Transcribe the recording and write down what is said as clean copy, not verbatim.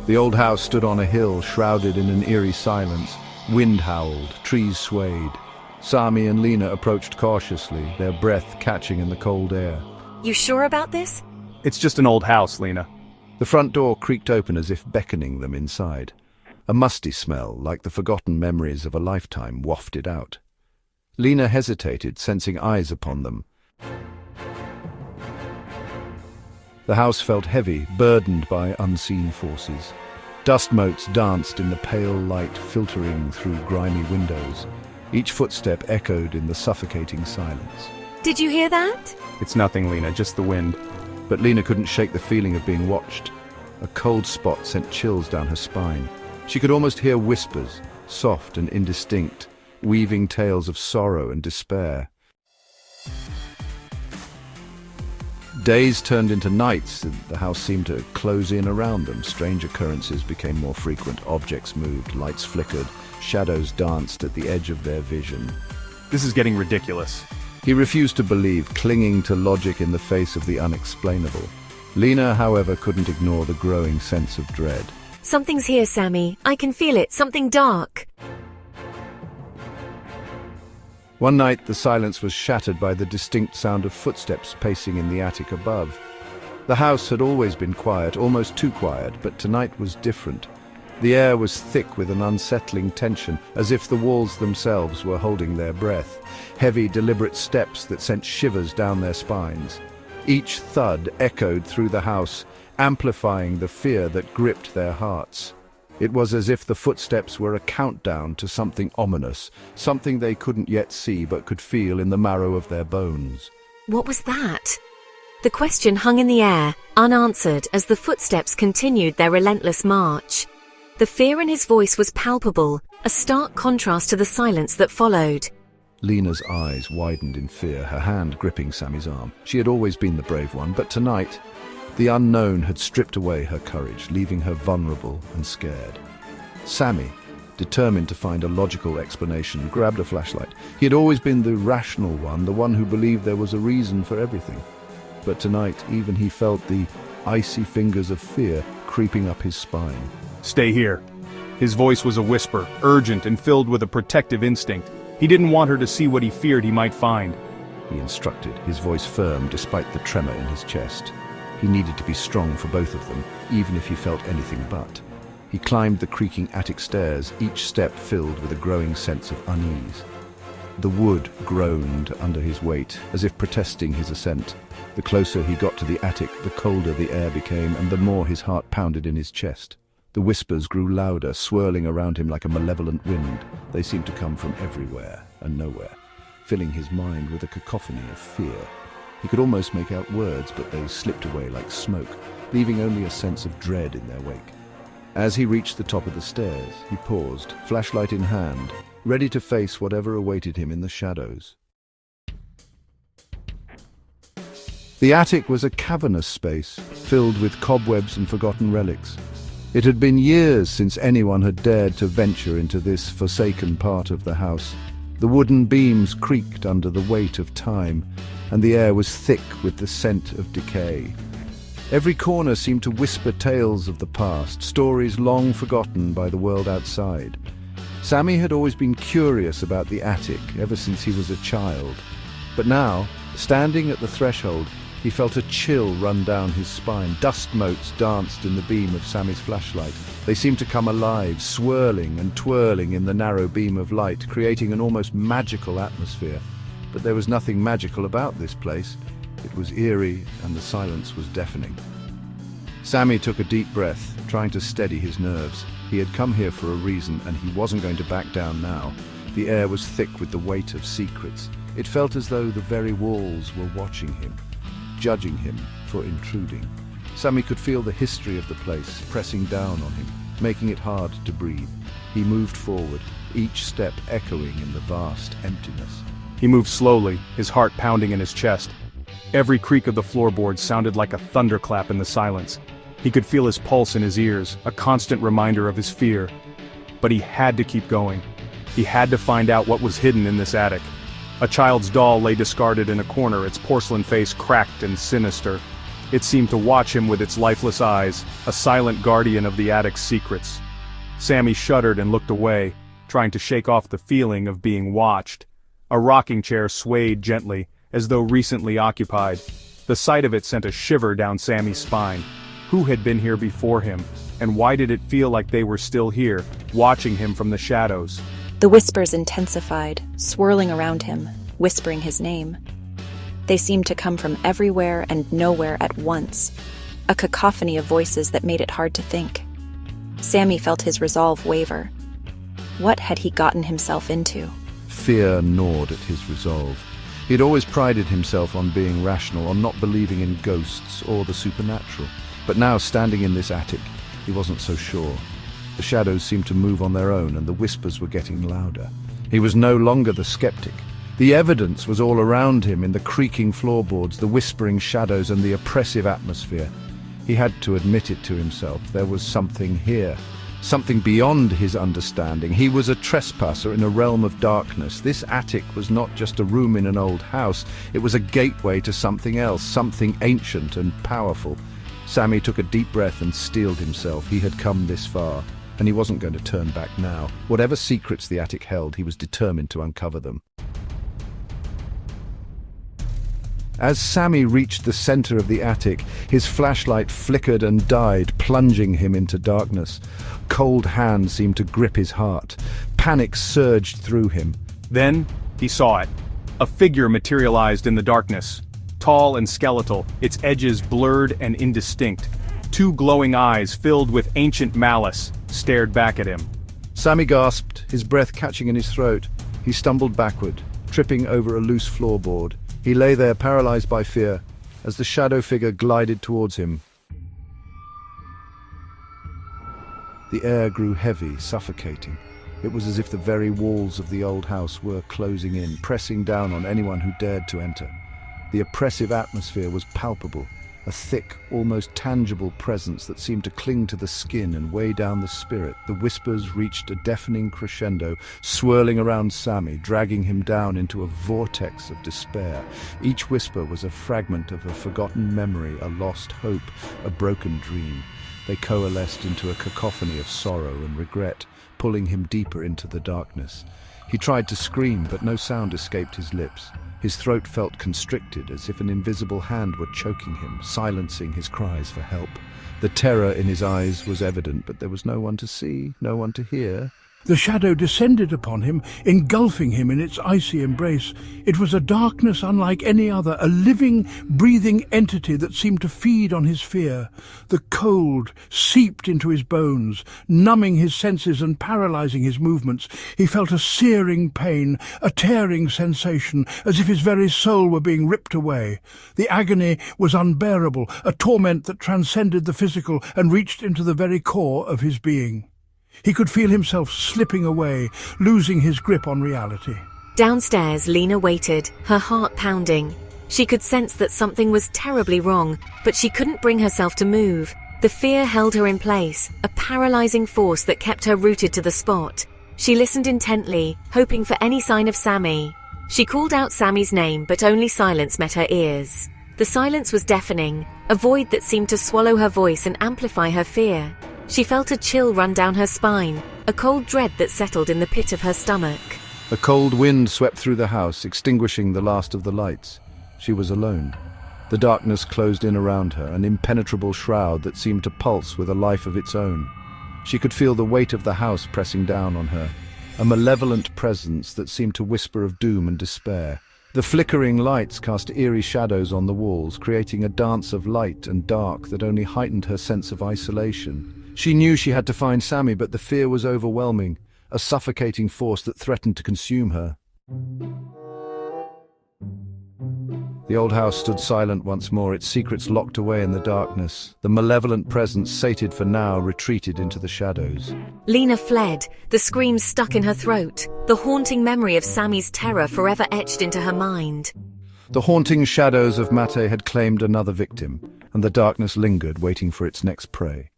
The old house stood on a hill, shrouded in an eerie silence. Wind howled, trees swayed. Sami and Lena approached cautiously, their breath catching in the cold air. You sure about this? It's just an old house, Lena. The front door creaked open as if beckoning them inside. A musty smell, like the forgotten memories of a lifetime, wafted out. Lena hesitated, sensing eyes upon them. The house felt heavy, burdened by unseen forces. Dust motes danced in the pale light filtering through grimy windows. Each footstep echoed in the suffocating silence. Did you hear that? It's nothing, Lena, just the wind. But Lena couldn't shake the feeling of being watched. A cold spot sent chills down her spine. She could almost hear whispers, soft and indistinct, weaving tales of sorrow and despair. Days turned into nights, and the house seemed to close in around them. Strange occurrences became more frequent. Objects moved, lights flickered, shadows danced at the edge of their vision. This is getting ridiculous. He refused to believe, clinging to logic in the face of the unexplainable. Lena, however, couldn't ignore the growing sense of dread. Something's here, Sami. I can feel it. Something dark. One night, the silence was shattered by the distinct sound of footsteps pacing in the attic above. The house had always been quiet, almost too quiet, but tonight was different. The air was thick with an unsettling tension, as if the walls themselves were holding their breath. Heavy, deliberate steps that sent shivers down their spines. Each thud echoed through the house, amplifying the fear that gripped their hearts. It was as if the footsteps were a countdown to something ominous, something they couldn't yet see but could feel in the marrow of their bones. What was that? The question hung in the air, unanswered, as the footsteps continued their relentless march. The fear in his voice was palpable, a stark contrast to the silence that followed. Lena's eyes widened in fear, her hand gripping Sami's arm. She had always been the brave one, but tonight, the unknown had stripped away her courage, leaving her vulnerable and scared. Sami, determined to find a logical explanation, grabbed a flashlight. He had always been the rational one, the one who believed there was a reason for everything. But tonight, even he felt the icy fingers of fear creeping up his spine. Stay here. His voice was a whisper, urgent and filled with a protective instinct. He didn't want her to see what he feared he might find. He instructed, his voice firm despite the tremor in his chest. He needed to be strong for both of them, even if he felt anything but. He climbed the creaking attic stairs, each step filled with a growing sense of unease. The wood groaned under his weight, as if protesting his ascent. The closer he got to the attic, the colder the air became, and the more his heart pounded in his chest. The whispers grew louder, swirling around him like a malevolent wind. They seemed to come from everywhere and nowhere, filling his mind with a cacophony of fear. He could almost make out words, but they slipped away like smoke, leaving only a sense of dread in their wake. As he reached the top of the stairs, he paused, flashlight in hand, ready to face whatever awaited him in the shadows. The attic was a cavernous space, filled with cobwebs and forgotten relics. It had been years since anyone had dared to venture into this forsaken part of the house. The wooden beams creaked under the weight of time, and the air was thick with the scent of decay. Every corner seemed to whisper tales of the past, stories long forgotten by the world outside. Sami had always been curious about the attic ever since he was a child. But now, standing at the threshold, he felt a chill run down his spine. Dust motes danced in the beam of Sami's flashlight. They seemed to come alive, swirling and twirling in the narrow beam of light, creating an almost magical atmosphere. But there was nothing magical about this place. It was eerie, and the silence was deafening. Sami took a deep breath, trying to steady his nerves. He had come here for a reason, and he wasn't going to back down now. The air was thick with the weight of secrets. It felt as though the very walls were watching him, judging him for intruding. Sami could feel the history of the place pressing down on him, making it hard to breathe. He moved forward, each step echoing in the vast emptiness. He moved slowly, his heart pounding in his chest. Every creak of the floorboards sounded like a thunderclap in the silence. He could feel his pulse in his ears, a constant reminder of his fear. But he had to keep going. He had to find out what was hidden in this attic. A child's doll lay discarded in a corner, its porcelain face cracked and sinister. It seemed to watch him with its lifeless eyes, a silent guardian of the attic's secrets. Sammy shuddered and looked away, trying to shake off the feeling of being watched. A rocking chair swayed gently, as though recently occupied. The sight of it sent a shiver down Sammy's spine. Who had been here before him, and why did it feel like they were still here, watching him from the shadows? The whispers intensified, swirling around him, whispering his name. They seemed to come from everywhere and nowhere at once, a cacophony of voices that made it hard to think. Sammy felt his resolve waver. What had he gotten himself into? Fear gnawed at his resolve. He had always prided himself on being rational, on not believing in ghosts or the supernatural. But now, standing in this attic, he wasn't so sure. The shadows seemed to move on their own, and the whispers were getting louder. He was no longer the skeptic. The evidence was all around him in the creaking floorboards, the whispering shadows, and the oppressive atmosphere. He had to admit it to himself. There was something here. Something beyond his understanding. He was a trespasser in a realm of darkness. This attic was not just a room in an old house. It was a gateway to something else, something ancient and powerful. Sammy took a deep breath and steeled himself. He had come this far, and he wasn't going to turn back now. Whatever secrets the attic held, he was determined to uncover them. As Sammy reached the center of the attic, his flashlight flickered and died, plunging him into darkness. Cold hands seemed to grip his heart. Panic surged through him. Then, he saw it. A figure materialized in the darkness. Tall and skeletal, its edges blurred and indistinct. Two glowing eyes filled with ancient malice stared back at him. Sammy gasped, his breath catching in his throat. He stumbled backward, tripping over a loose floorboard. He lay there, paralyzed by fear, as the shadow figure glided towards him. The air grew heavy, suffocating. It was as if the very walls of the old house were closing in, pressing down on anyone who dared to enter. The oppressive atmosphere was palpable, a thick, almost tangible presence that seemed to cling to the skin and weigh down the spirit. The whispers reached a deafening crescendo, swirling around Sammy, dragging him down into a vortex of despair. Each whisper was a fragment of a forgotten memory, a lost hope, a broken dream. They coalesced into a cacophony of sorrow and regret, pulling him deeper into the darkness. He tried to scream, but no sound escaped his lips. His throat felt constricted, as if an invisible hand were choking him, silencing his cries for help. The terror in his eyes was evident, but there was no one to see, no one to hear. The shadow descended upon him, engulfing him in its icy embrace. It was a darkness unlike any other, a living, breathing entity that seemed to feed on his fear. The cold seeped into his bones, numbing his senses and paralyzing his movements. He felt a searing pain, a tearing sensation, as if his very soul were being ripped away. The agony was unbearable, a torment that transcended the physical and reached into the very core of his being. He could feel himself slipping away, losing his grip on reality. Downstairs, Lena waited, her heart pounding. She could sense that something was terribly wrong, but she couldn't bring herself to move. The fear held her in place, a paralyzing force that kept her rooted to the spot. She listened intently, hoping for any sign of Sammy. She called out Sammy's name, but only silence met her ears. The silence was deafening, a void that seemed to swallow her voice and amplify her fear. She felt a chill run down her spine, a cold dread that settled in the pit of her stomach. A cold wind swept through the house, extinguishing the last of the lights. She was alone. The darkness closed in around her, an impenetrable shroud that seemed to pulse with a life of its own. She could feel the weight of the house pressing down on her, a malevolent presence that seemed to whisper of doom and despair. The flickering lights cast eerie shadows on the walls, creating a dance of light and dark that only heightened her sense of isolation. She knew she had to find Sammy, but the fear was overwhelming, a suffocating force that threatened to consume her. The old house stood silent once more, its secrets locked away in the darkness. The malevolent presence, sated for now, retreated into the shadows. Lena fled, the screams stuck in her throat, the haunting memory of Sammy's terror forever etched into her mind. The haunting shadows of Mate had claimed another victim, and the darkness lingered, waiting for its next prey.